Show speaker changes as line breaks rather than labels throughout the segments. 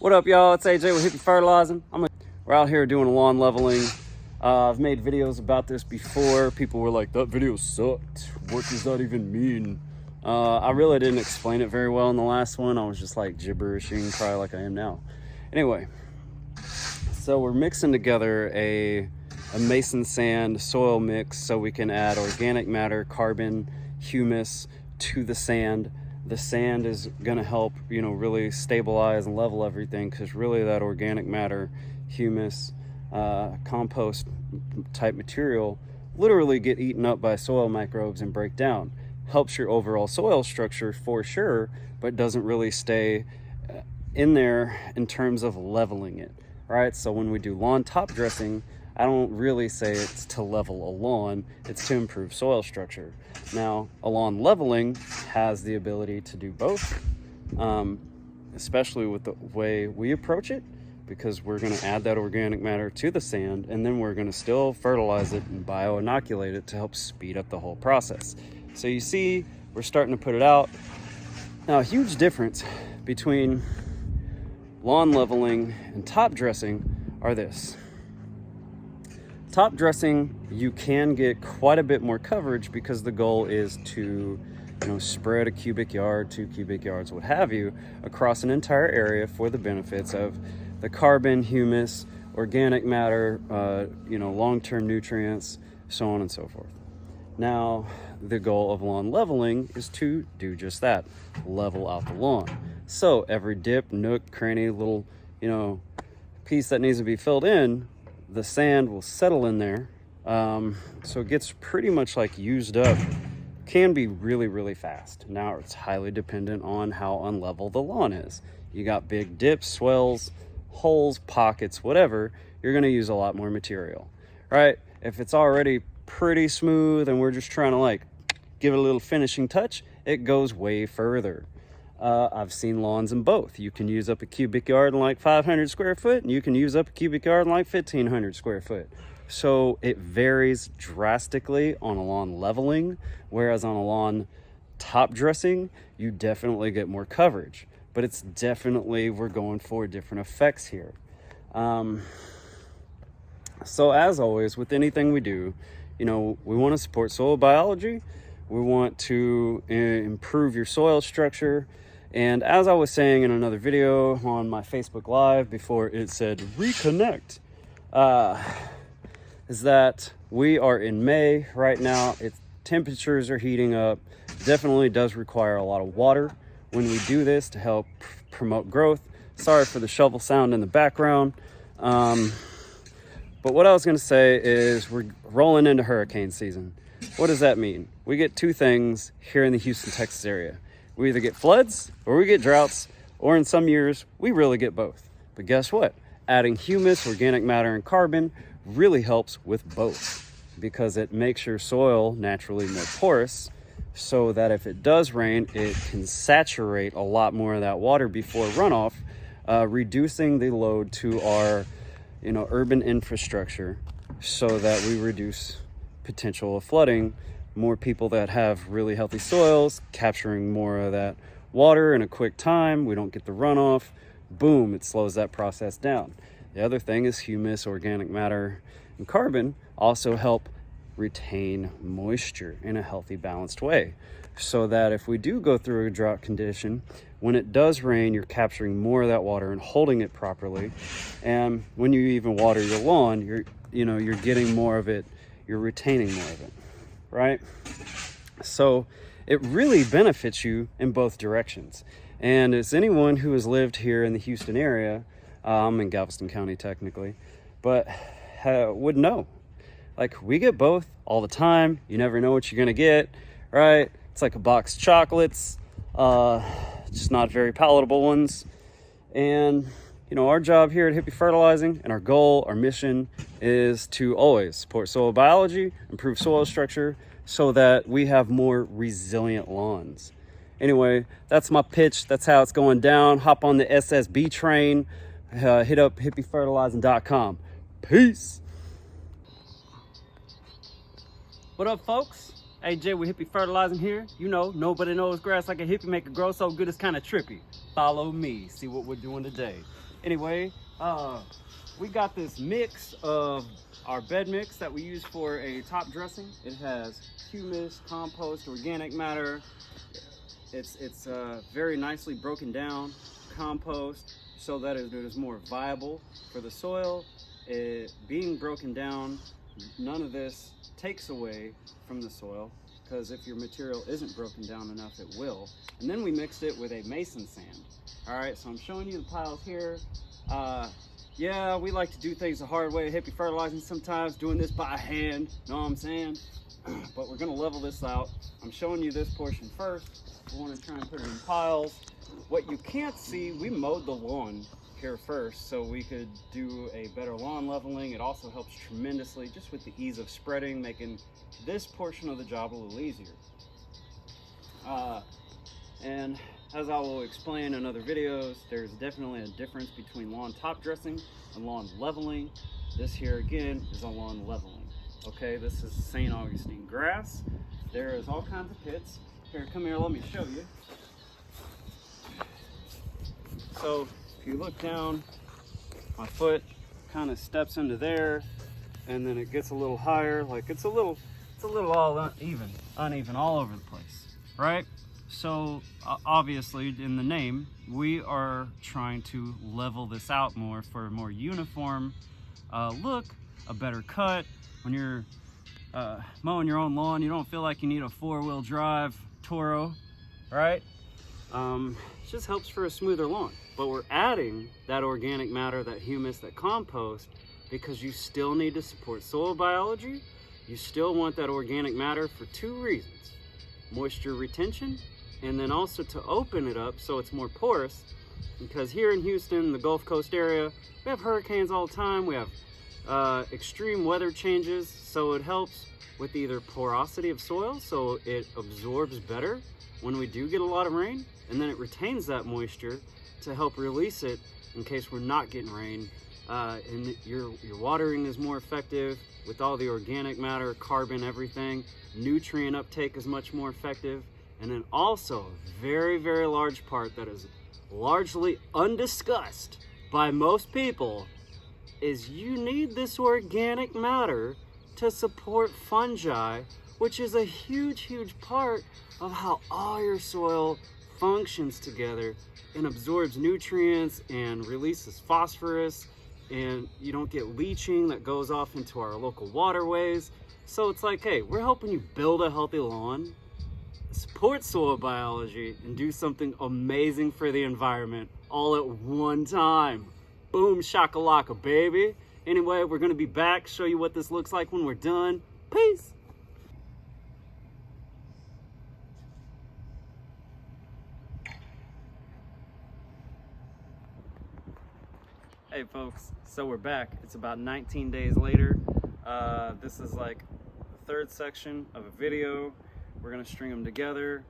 What up, y'all? It's AJ with Hippie Fertilizing. We're out here doing lawn leveling. I've made videos about this before. People were like, that video sucked. What does that even mean? I really didn't explain it very well in the last one. I was just like gibberishing, probably like I am now. Anyway, so we're mixing together a mason sand soil mix so we can add organic matter, carbon, humus to the sand. The sand is going to help, really stabilize and level everything, because really that organic matter, humus, compost type material literally get eaten up by soil microbes and break down. Helps your overall soil structure for sure, but doesn't really stay in there in terms of leveling it, right? So when we do lawn top dressing, I don't really say it's to level a lawn, it's to improve soil structure. Now, a lawn leveling has the ability to do both, especially with the way we approach it, because we're going to add that organic matter to the sand, and then we're going to still fertilize it and bioinoculate it to help speed up the whole process. So you see, we're starting to put it out. Now, a huge difference between lawn leveling and top dressing are this. Top dressing, you can get quite a bit more coverage because the goal is to spread a cubic yard, 2 cubic yards, what have you, across an entire area for the benefits of the carbon, humus, organic matter, long-term nutrients, so on and so forth. Now, the goal of lawn leveling is to do just that, level out the lawn. So every dip, nook, cranny, little, piece that needs to be filled in, the sand will settle in there. So it gets pretty much like used up. Can be really, really fast. Now it's highly dependent on how unlevel the lawn is. You got big dips, swells, holes, pockets, whatever, you're gonna use a lot more material, right? If it's already pretty smooth and we're just trying to give it a little finishing touch, it goes way further. I've seen lawns in both. You can use up a cubic yard in 500 square foot, and you can use up a cubic yard in 1,500 square foot. So it varies drastically on a lawn leveling, whereas on a lawn top dressing, you definitely get more coverage. But it's definitely, we're going for different effects here. So as always, with anything we do, we want to support soil biology. We want to improve your soil structure. And as I was saying in another video on my Facebook Live before it said reconnect, is that we are in May right now. Temperatures are heating up. Definitely does require a lot of water when we do this to help promote growth. Sorry for the shovel sound in the background. But what I was going to say is we're rolling into hurricane season. What does that mean? We get two things here in the Houston, Texas area. We either get floods or we get droughts, or in some years, we really get both. But guess what? Adding humus, organic matter, and carbon really helps with both, because it makes your soil naturally more porous, so that if it does rain, it can saturate a lot more of that water before runoff, reducing the load to our urban infrastructure, so that we reduce potential of flooding. More people that have really healthy soils, capturing more of that water in a quick time. We don't get the runoff. Boom, it slows that process down. The other thing is humus, organic matter, and carbon also help retain moisture in a healthy, balanced way, so that if we do go through a drought condition, when it does rain, you're capturing more of that water and holding it properly. And when you even water your lawn, you're getting more of it, you're retaining more of it, right? So it really benefits you in both directions. And as anyone who has lived here in the Houston area, I'm in Galveston County technically, but would know, we get both all the time. You never know what you're gonna get, right? It's like a box of chocolates, just not very palatable ones. And our job here at Hippie Fertilizing, and our goal, our mission, is to always support soil biology, improve soil structure, so that we have more resilient lawns. Anyway, that's my pitch. That's how it's going down. Hop on the SSBTrain. Hit up hippiefertilizing.com. Peace. What up, folks? AJ with Hippie Fertilizing here. Nobody knows grass like a hippie, make it grow so good it's kind of trippy. follow me, see what we're doing today. Anyway, we got this mix of our bed mix that we use for a top dressing. It has humus, compost, organic matter. It's very nicely broken down compost so that it is more viable for the soil. It being broken down, none of this takes away from the soil, because if your material isn't broken down enough, it will. And then we mixed it with a mason sand. All right, so I'm showing you the piles here. Yeah, we like to do things the hard way, Hippie Fertilizing sometimes, doing this by hand, know what I'm saying? But we're gonna level this out. I'm showing you this portion first. We wanna try and put it in piles. What you can't see, we mowed the lawn here first so we could do a better lawn leveling. It also helps tremendously just with the ease of spreading, making this portion of the job a little easier. And as I will explain in other videos, there's definitely a difference between lawn top dressing and lawn leveling. This here again is a lawn leveling. Okay, this is St. Augustine grass. There is all kinds of pits. Here, come here, let me show you. So if you look down, my foot kind of steps into there, and then it gets a little higher. Like it's a little all uneven all over the place, right? So obviously in the name, we are trying to level this out more for a more uniform look, a better cut. When you're mowing your own lawn, you don't feel like you need a 4-wheel drive Toro, right? It just helps for a smoother lawn. But we're adding that organic matter, that humus, that compost, because you still need to support soil biology. You still want that organic matter for 2 reasons: moisture retention, and then also to open it up so it's more porous. Because here in Houston, the Gulf Coast area, we have hurricanes all the time. We have extreme weather changes, so it helps with either porosity of soil, so it absorbs better when we do get a lot of rain, and then it retains that moisture to help release it in case we're not getting rain. And your watering is more effective with all the organic matter, carbon, everything. Nutrient uptake is much more effective. And then also a very, very large part that is largely undiscussed by most people is you need this organic matter to support fungi, which is a huge, huge part of how all your soil functions together and absorbs nutrients and releases phosphorus, and you don't get leaching that goes off into our local waterways. So it's like, hey, we're helping you build a healthy lawn, support soil biology, and do something amazing for the environment all at one time. Boom shakalaka, baby. Anyway, we're gonna be back, show you what this looks like when we're done. Peace. Hey folks, so we're back. It's about 19 days later. This is like the 3rd section of a video. We're gonna string them together,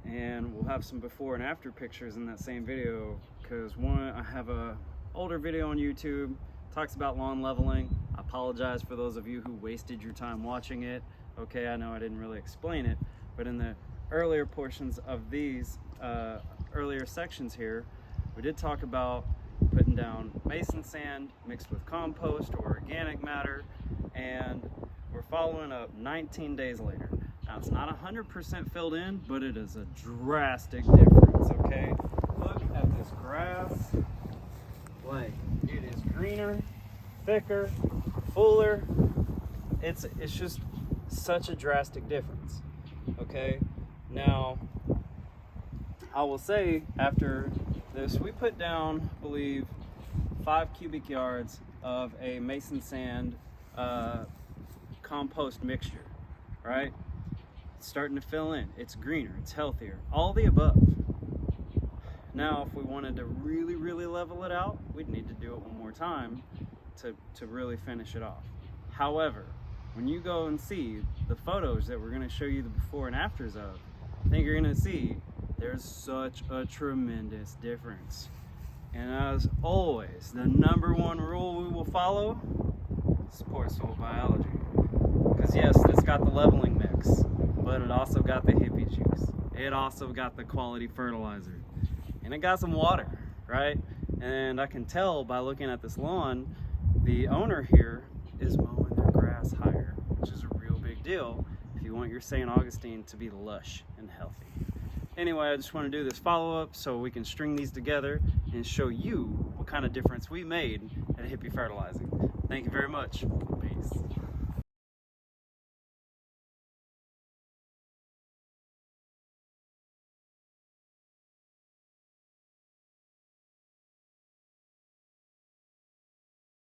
and we'll have some before and after pictures in that same video, because I have a older video on YouTube, talks about lawn leveling. I apologize for those of you who wasted your time watching it. Okay, I know I didn't really explain it, but in the earlier portions of these earlier sections here, we did talk about putting down mason sand mixed with compost or organic matter, and we're following up 19 days later. Now it's not 100% filled in, but it is a drastic difference, okay? Look at this grass. Like, it is greener, thicker, fuller. It's just such a drastic difference, okay? Now, I will say after this, we put down, I believe, 5 cubic yards of a mason sand compost mixture, right? It's starting to fill in. It's greener, it's healthier, all the above. Now, if we wanted to really, really level it out, we'd need to do it one more time to really finish it off. However, when you go and see the photos that we're gonna show you the before and afters of, I think you're gonna see there's such a tremendous difference. And as always, the #1 rule we will follow: support soil biology. Because yes, this got the leveling mix, but it also got the Hippie Juice. It also got the quality fertilizer. and it got some water, right? And I can tell by looking at this lawn, the owner here is mowing their grass higher, which is a real big deal if you want your St. Augustine to be lush and healthy. Anyway, I just want to do this follow-up so we can string these together and show you what kind of difference we made at Hippie Fertilizing. Thank you very much. Peace.